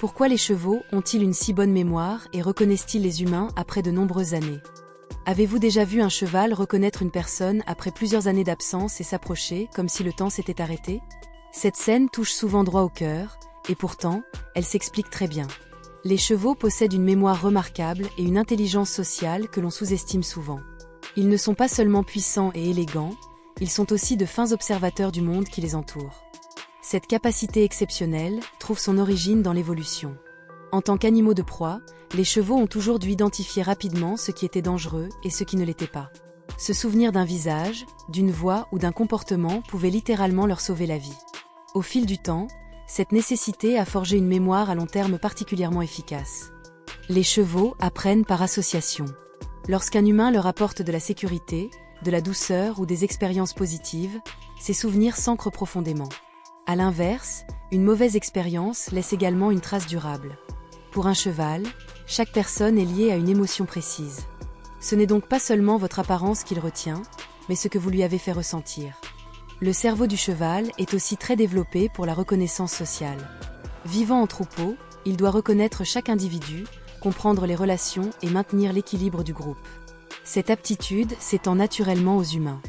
Pourquoi les chevaux ont-ils une si bonne mémoire et reconnaissent-ils les humains après de nombreuses années? Avez-vous déjà vu un cheval reconnaître une personne après plusieurs années d'absence et s'approcher comme si le temps s'était arrêté? Cette scène touche souvent droit au cœur, et pourtant, elle s'explique très bien. Les chevaux possèdent une mémoire remarquable et une intelligence sociale que l'on sous-estime souvent. Ils ne sont pas seulement puissants et élégants, ils sont aussi de fins observateurs du monde qui les entoure. Cette capacité exceptionnelle trouve son origine dans l'évolution. En tant qu'animaux de proie, les chevaux ont toujours dû identifier rapidement ce qui était dangereux et ce qui ne l'était pas. Se souvenir d'un visage, d'une voix ou d'un comportement pouvait littéralement leur sauver la vie. Au fil du temps, cette nécessité a forgé une mémoire à long terme particulièrement efficace. Les chevaux apprennent par association. Lorsqu'un humain leur apporte de la sécurité, de la douceur ou des expériences positives, ces souvenirs s'ancrent profondément. À l'inverse, une mauvaise expérience laisse également une trace durable. Pour un cheval, chaque personne est liée à une émotion précise. Ce n'est donc pas seulement votre apparence qu'il retient, mais ce que vous lui avez fait ressentir. Le cerveau du cheval est aussi très développé pour la reconnaissance sociale. Vivant en troupeau, il doit reconnaître chaque individu, comprendre les relations et maintenir l'équilibre du groupe. Cette aptitude s'étend naturellement aux humains.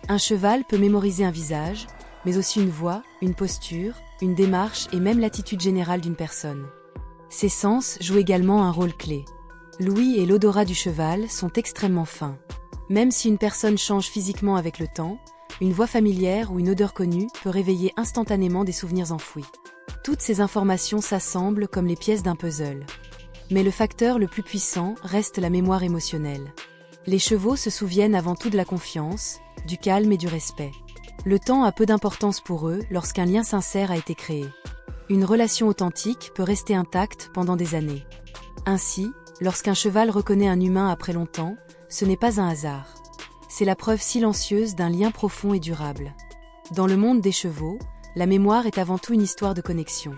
Un cheval peut mémoriser un visage, mais aussi une voix, une posture, une démarche et même l'attitude générale d'une personne. Ces sens jouent également un rôle clé. L'ouïe et l'odorat du cheval sont extrêmement fins. Même si une personne change physiquement avec le temps, une voix familière ou une odeur connue peut réveiller instantanément des souvenirs enfouis. Toutes ces informations s'assemblent comme les pièces d'un puzzle. Mais le facteur le plus puissant reste la mémoire émotionnelle. Les chevaux se souviennent avant tout de la confiance, du calme et du respect. Le temps a peu d'importance pour eux lorsqu'un lien sincère a été créé. Une relation authentique peut rester intacte pendant des années. Ainsi, lorsqu'un cheval reconnaît un humain après longtemps, ce n'est pas un hasard. C'est la preuve silencieuse d'un lien profond et durable. Dans le monde des chevaux, la mémoire est avant tout une histoire de connexion.